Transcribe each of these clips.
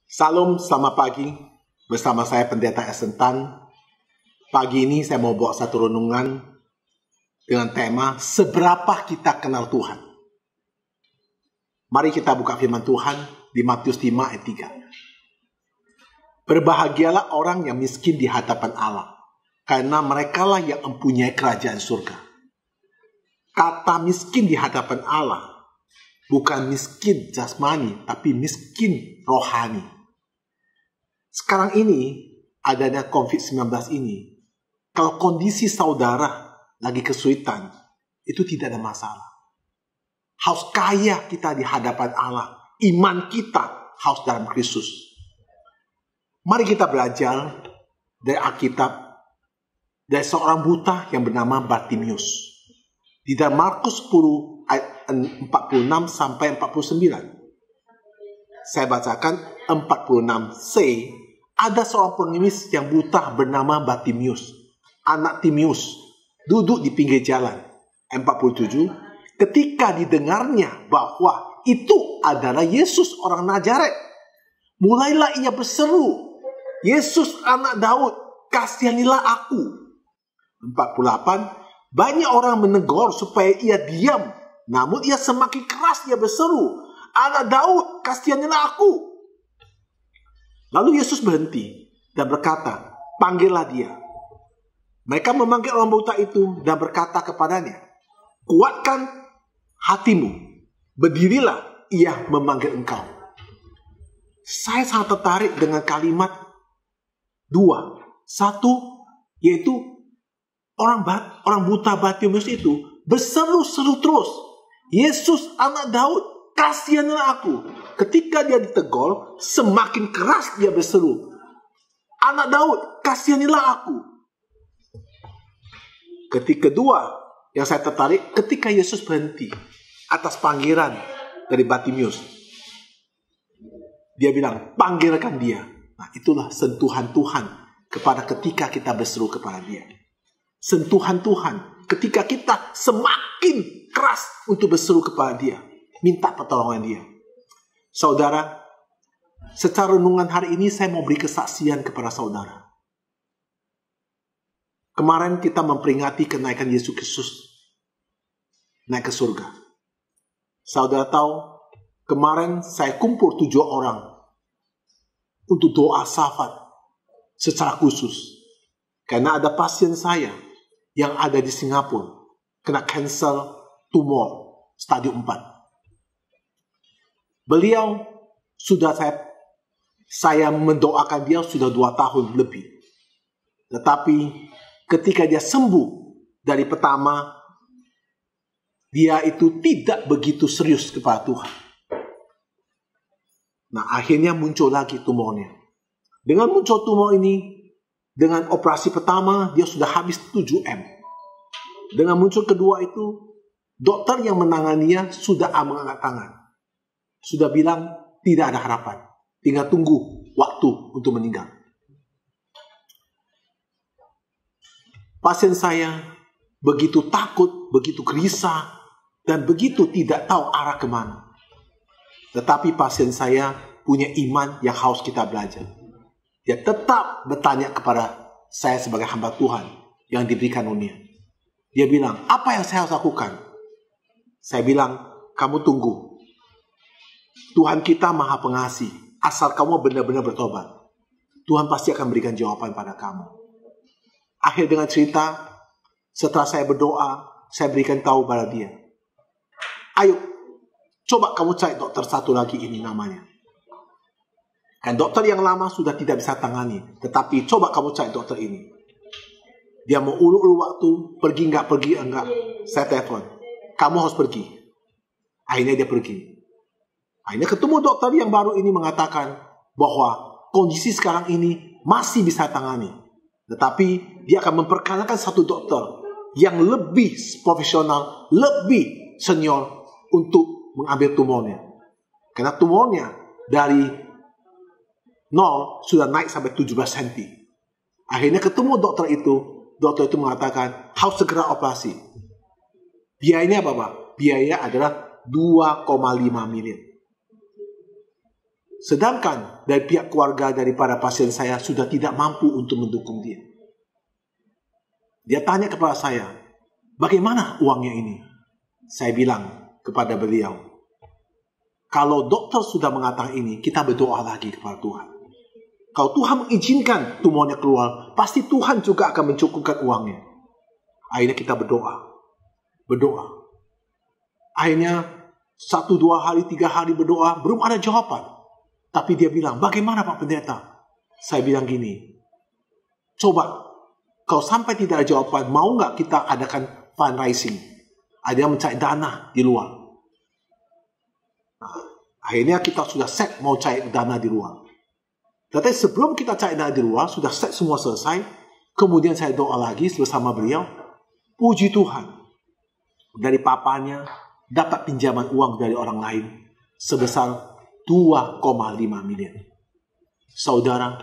Salam, selamat pagi. Bersama saya Pendeta Esentan. Pagi ini saya mau bawa satu renungan dengan tema Seberapa Kita Kenal Tuhan. Mari kita buka firman Tuhan di Matius 5 ayat 3. Berbahagialah orang yang miskin di hadapan Allah, karena merekalah yang mempunyai kerajaan surga. Kata miskin di hadapan Allah bukan miskin jasmani, tapi miskin rohani. Sekarang ini, adanya COVID-19 ini, kalau kondisi saudara lagi kesulitan, itu tidak ada masalah. Harus kaya kita di hadapan Allah. Iman kita harus dalam Kristus. Mari kita belajar dari Alkitab, dari seorang buta yang bernama Bartimius. Di dalam Markus 10 ayat 46 sampai 49. Saya bacakan 46c. Ada seorang pengemis yang buta bernama Bartimius, anak Timius, duduk di pinggir jalan. 47. Ketika didengarnya bahwa itu adalah Yesus orang Nazaret, mulailah ia berseru, "Yesus anak Daud, kasihanilah aku." 48. Banyak orang menegur supaya ia diam, namun ia semakin keras ia berseru, "Anak Daud, kasihanilah aku." Lalu Yesus berhenti dan berkata, "Panggillah dia." Mereka memanggil orang buta itu dan berkata kepadanya, "Kuatkan hatimu, berdirilah, ia memanggil engkau." Saya sangat tertarik dengan kalimat dua. Satu, yaitu orang buta Bartimius itu berseru-seru terus, "Yesus anak Daud, kasihanilah aku." Ketika dia ditegur, semakin keras dia berseru, "Anak Daud, kasihanilah aku." Ketika kedua yang saya tertarik, ketika Yesus berhenti atas panggilan dari Bartimius, dia bilang, "Panggilkan dia." Nah, itulah sentuhan Tuhan kepada ketika kita berseru kepada dia. Sentuhan Tuhan ketika kita semakin keras untuk berseru kepada dia, minta pertolongan dia. Saudara, secara renungan hari ini saya mau beri kesaksian kepada saudara. Kemarin kita memperingati kenaikan Yesus Kristus naik ke surga. Saudara tahu, kemarin saya kumpul 7 orang untuk doa syafaat secara khusus. Karena ada pasien saya yang ada di Singapura kena kanker tumor stadium 4. Beliau sudah saya mendoakan dia sudah 2 tahun lebih. Tetapi ketika dia sembuh dari pertama, dia itu tidak begitu serius kepada Tuhan. Nah, akhirnya muncul lagi tumornya. Dengan muncul tumor ini, dengan operasi pertama, dia sudah habis 7M. Dengan muncul kedua itu, dokter yang menanganinya sudah mengangkat tangan. Sudah bilang, tidak ada harapan. Tinggal tunggu waktu untuk meninggal. Pasien saya begitu takut, begitu gelisah, dan begitu tidak tahu arah kemana. Tetapi pasien saya punya iman yang harus kita belajar. Dia tetap bertanya kepada saya sebagai hamba Tuhan yang diberi karunia. Dia bilang, "Apa yang saya harus lakukan?" Saya bilang, "Kamu tunggu. Tuhan kita maha pengasih. Asal kamu benar-benar bertobat, Tuhan pasti akan berikan jawaban pada kamu." Akhir dengan cerita, setelah saya berdoa, saya berikan tahu pada dia, "Ayo, coba kamu cari dokter satu lagi ini namanya. Kan dokter yang lama sudah tidak bisa tangani, tetapi coba kamu cari dokter ini." Dia mau ulur waktu, pergi enggak. Saya telepon, "Kamu harus pergi." Akhirnya dia pergi. Akhirnya ketemu dokter yang baru ini mengatakan bahwa kondisi sekarang ini masih bisa tangani. Tetapi dia akan memperkenalkan satu dokter yang lebih profesional, lebih senior untuk mengambil tumornya. Karena tumornya dari 0 sudah naik sampai 17 cm. Akhirnya ketemu dokter itu mengatakan harus segera operasi. Biayanya apa, Pak? Biaya adalah 2,5 miliar. Sedangkan dari pihak keluarga daripada pasien saya sudah tidak mampu untuk mendukung dia. Dia tanya kepada saya, bagaimana uangnya ini? Saya bilang kepada beliau, kalau dokter sudah mengatakan ini, kita berdoa lagi kepada Tuhan. Kalau Tuhan mengizinkan tumornya keluar, pasti Tuhan juga akan mencukupkan uangnya. Akhirnya kita berdoa. Akhirnya 1, 2 hari, 3 hari berdoa, belum ada jawaban. Tapi dia bilang, bagaimana Pak Pendeta? Saya bilang gini, coba, kalau sampai tidak ada jawaban, mau nggak kita adakan fundraising? Ada yang mencari dana di luar. Nah, akhirnya kita sudah set mau cari dana di luar. Tapi sebelum kita cari dana di luar, sudah set semua selesai. Kemudian saya doa lagi bersama beliau. Puji Tuhan. Dari papanya, dapat pinjaman uang dari orang lain. Sebesar 2,5 miliar. Saudara.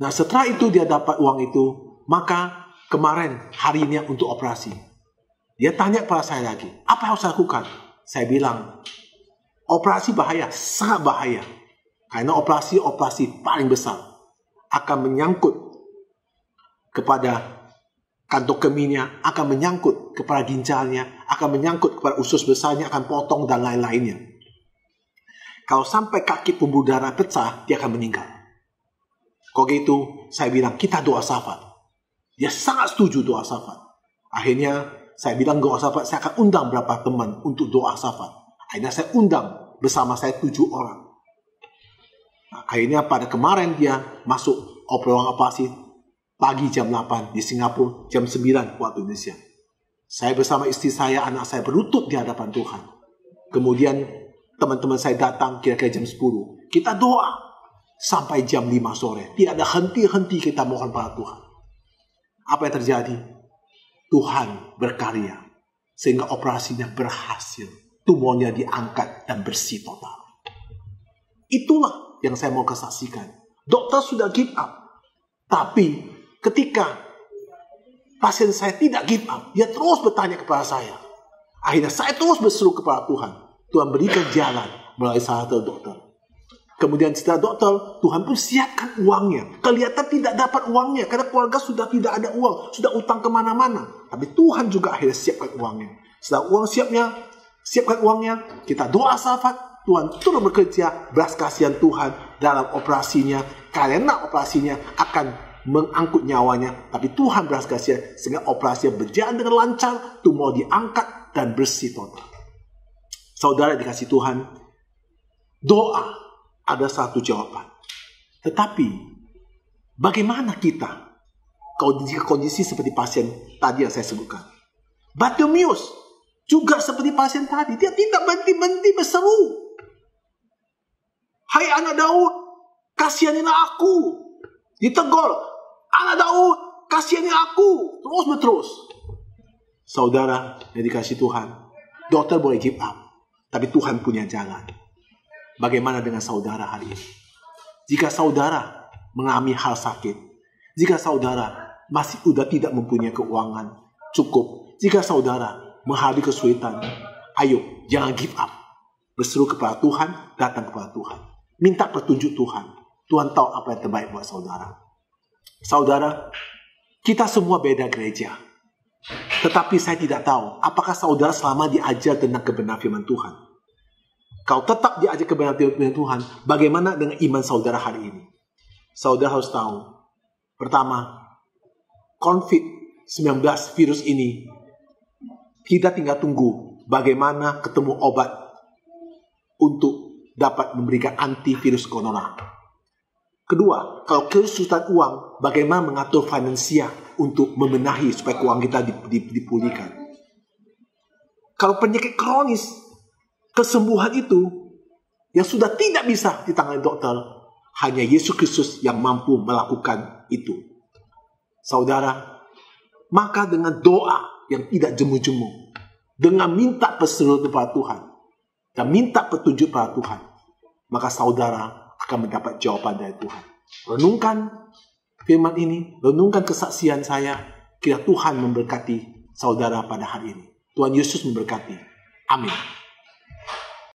Nah setelah itu dia dapat uang itu. Maka kemarin hari ini untuk operasi. Dia tanya kepada saya lagi. Apa yang harus saya lakukan? Saya bilang. Operasi bahaya. Sangat bahaya. Karena operasi paling besar. Akan menyangkut kepada kantong kemihnya, akan menyangkut kepada ginjalnya, akan menyangkut kepada usus besarnya, akan potong dan lain-lainnya. Kalau sampai kaki pembuluh darah pecah, dia akan meninggal. Kalau gitu, saya bilang, kita doa syafaat. Dia sangat setuju doa syafaat. Akhirnya, saya bilang doa syafaat, saya akan undang berapa teman untuk doa syafaat. Akhirnya saya undang bersama saya 7 orang. Nah, akhirnya pada kemarin dia masuk ruang operasi pagi jam 8 di Singapura, jam 9 waktu Indonesia. Saya bersama istri saya, anak saya berlutut di hadapan Tuhan. Kemudian teman-teman saya datang kira-kira jam 10. Kita doa sampai jam 5 sore. Tidak ada henti-henti kita mohon pada Tuhan. Apa yang terjadi? Tuhan berkarya. Sehingga operasinya berhasil. Tumornya diangkat dan bersih total. Itulah yang saya mau kesaksikan. Dokter sudah give up. Tapi ketika pasien saya tidak give up, dia terus bertanya kepada saya. Akhirnya saya terus berseru kepada Tuhan. Tuhan berikan jalan melalui salah satu dokter. Kemudian setelah dokter, Tuhan pun siapkan uangnya. Kelihatan tidak dapat uangnya, karena keluarga sudah tidak ada uang. Sudah utang kemana-mana. Tapi Tuhan juga akhirnya siapkan uangnya. Setelah uang siapkan uangnya, kita doa syafaat. Tuhan turut bekerja, belas kasihan Tuhan dalam operasinya. Karena operasinya akan mengangkut nyawanya. Tapi Tuhan belas kasihan sehingga operasinya berjalan dengan lancar. Tumor diangkat dan bersih total. Saudara dikasih Tuhan, doa ada satu jawaban. Tetapi bagaimana kita kondisi seperti pasien tadi yang saya sebutkan? Bartimeus juga seperti pasien tadi. Dia tidak berhenti-henti berseru. Hai anak Daud, kasihanilah aku. Ditegur, anak Daud, kasihanilah aku. Terus. Saudara yang dikasih Tuhan, dokter boleh give up. Tapi Tuhan punya jalan. Bagaimana dengan saudara hari ini? Jika saudara mengalami hal sakit, jika saudara masih sudah tidak mempunyai keuangan cukup, jika saudara menghadapi kesulitan, ayo jangan give up. Berseru kepada Tuhan, datang kepada Tuhan. Minta petunjuk Tuhan. Tuhan tahu apa yang terbaik buat saudara. Saudara, kita semua beda gereja. Tetapi saya tidak tahu apakah saudara selama diajar tentang kebenaran firman Tuhan. Kalau tetap diajar kebenaran firman Tuhan, bagaimana dengan iman saudara hari ini? Saudara harus tahu. Pertama, COVID-19 virus ini, kita tinggal tunggu bagaimana ketemu obat untuk dapat memberikan antivirus corona. Kedua, kalau kesulitan uang, bagaimana mengatur finansial untuk membenahi supaya keuangan kita dipulihkan. Kalau penyakit kronis, kesembuhan itu yang sudah tidak bisa ditangani dokter, hanya Yesus Kristus yang mampu melakukan itu. Saudara, maka dengan doa yang tidak jemu-jemu, dengan minta pertolongan kepada Tuhan, dan minta petunjuk pada Tuhan, maka saudara akan mendapat jawaban dari Tuhan. Renungkan firman ini, renungkan kesaksian saya, kira Tuhan memberkati saudara pada hari ini. Tuhan Yesus memberkati. Amin.